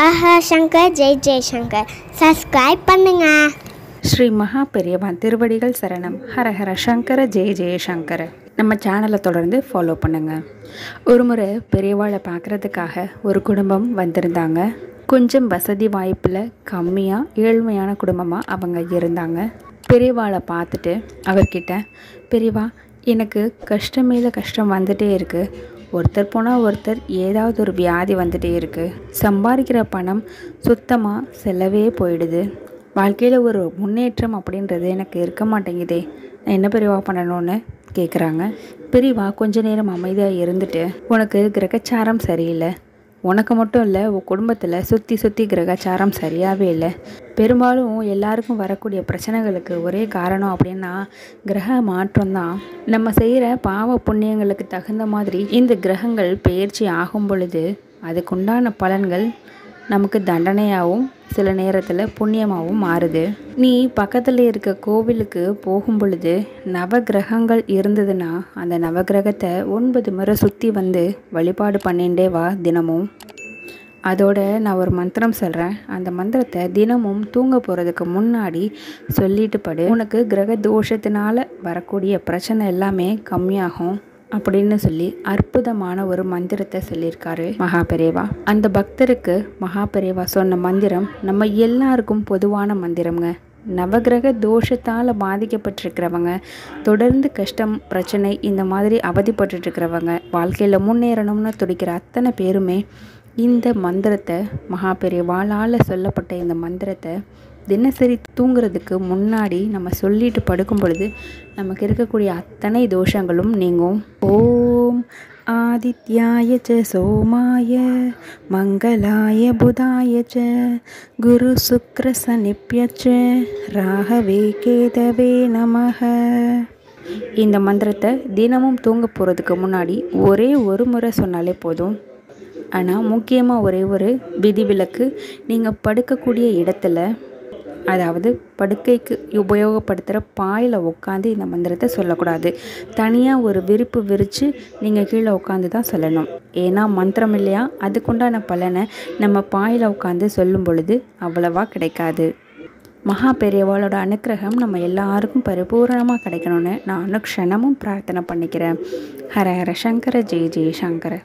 ஆஹா Shankar Jai Jaishankar subscribe பண்ணுங்க. ஸ்ரீ மகா பெரியவா திருவடிகள் சரணம். ஹரஹர சங்கர ஜெய ஜெயசங்கர. நம்ம சேனலை தொடர்ந்து ஃபாலோ பண்ணுங்கள். ஒரு முறை பெரியவாளை பார்க்குறதுக்காக ஒரு குடும்பம் வந்திருந்தாங்க. கொஞ்சம் வசதி வாய்ப்பில் கம்மியாக ஏழ்மையான குடும்பமாக அவங்க இருந்தாங்க. பெரியவாளை பார்த்துட்டு அவர்கிட்ட, பெரியவா எனக்கு கஷ்டம் மேலே கஷ்டம் வந்துகிட்டே இருக்குது, ஒருத்தர் போனால் ஒருத்தர் ஏதாவது ஒரு வியாதி வந்துகிட்டே இருக்குது, சம்பாதிக்கிற பணம் சுத்தமாக செலவே போயிடுது, வாழ்க்கையில் ஒரு முன்னேற்றம் அப்படின்றது எனக்கு இருக்க மாட்டேங்குதே, நான் என்ன பெரியவா பண்ணணும்னு கேட்குறாங்க. பெரியவா கொஞ்ச நேரம் அமைதியாக இருந்துட்டு, உனக்கு கிரகச்சாரம் சரியில்லை, உனக்கு மட்டும் இல்லை உன் குடும்பத்தில் சுற்றி கிரகச்சாரம் சரியாகவே இல்லை, பெரும்பாலும் எல்லாருக்கும் வரக்கூடிய பிரச்சனைகளுக்கு ஒரே காரணம் அப்படின்னா கிரக மாற்றம்தான். நம்ம செய்கிற பாவ புண்ணியங்களுக்கு தகுந்த மாதிரி இந்த கிரகங்கள் பெயர்ச்சி ஆகும் பொழுது அதுக்குண்டான பலன்கள் நமக்கு தண்டனையாகவும் சில நேரத்தில் புண்ணியமாகவும் மாறுது. நீ பக்கத்தில் இருக்க கோவிலுக்கு போகும் பொழுது நவகிரகங்கள் இருந்ததுன்னா அந்த நவகிரகத்தை 9 முறை சுற்றி வந்து வழிபாடு பண்ணிகிட்டே வா தினமும். அதோட நான் ஒரு மந்திரம் சொல்கிறேன், அந்த மந்திரத்தை தினமும் தூங்க போகிறதுக்கு முன்னாடி சொல்லிட்டு படு. உனக்கு கிரக தோஷத்தினால வரக்கூடிய பிரச்சனை எல்லாமே கம்மியாகும் அப்படின்னு சொல்லி அற்புதமான ஒரு மந்திரத்தை சொல்லியிருக்காரு மகா பெரியவா. அந்த பக்தருக்கு மகா பெரியவா சொன்ன மந்திரம் நம்ம எல்லாருக்கும் பொதுவான மந்திரம்ங்க. நவகிரக தோஷத்தால் பாதிக்கப்பட்டிருக்கிறவங்க, தொடர்ந்து கஷ்டம் பிரச்சனை இந்த மாதிரி அவதிப்பட்டுருக்கிறவங்க, வாழ்க்கையில் முன்னேறணும்னு துடிக்கிற அத்தனை பேருமே இந்த மந்திரத்தை, மகா பெரியவாளால் சொல்லப்பட்ட இந்த மந்திரத்தை தினசரி தூங்குறதுக்கு முன்னாடி நம்ம சொல்லிட்டு படுக்கும் பொழுது நமக்கு இருக்கக்கூடிய அத்தனை தோஷங்களும் நீங்கும். ஓம் ஆதித்யாய ச சோமாய மங்களாய புதாய ச குரு சுக்ர சனிப்ய ச ராகவே கேதவே நமஹ. இந்த மந்திரத்தை தினமும் தூங்க போகிறதுக்கு முன்னாடி ஒரே ஒரு முறை சொன்னாலே போதும். ஆனால் முக்கியமாக ஒரே ஒரு விதிவிலக்கு, நீங்கள் படுக்கக்கூடிய இடத்துல, அதாவது படுக்கைக்கு உபயோகப்படுத்துகிற பாயில் உட்காந்து இந்த மந்திரத்தை சொல்லக்கூடாது. தனியாக ஒரு விரிப்பு விரித்து நீங்கள் கீழே உட்காந்து தான் சொல்லணும். ஏன்னா மந்திரம் இல்லையா, அதுக்குண்டான பலனை நம்ம பாயில் உட்காந்து சொல்லும் பொழுது அவ்வளவா கிடைக்காது. மகா பெரியவாளோட அனுக்கிரகம் நம்ம எல்லாருக்கும் பரிபூரணமாக கிடைக்கணும்னு நான் அனுக்ஷணமும் பிரார்த்தனை பண்ணிக்கிறேன். ஹர ஹர சங்கர ஜெய ஜெய சங்கர.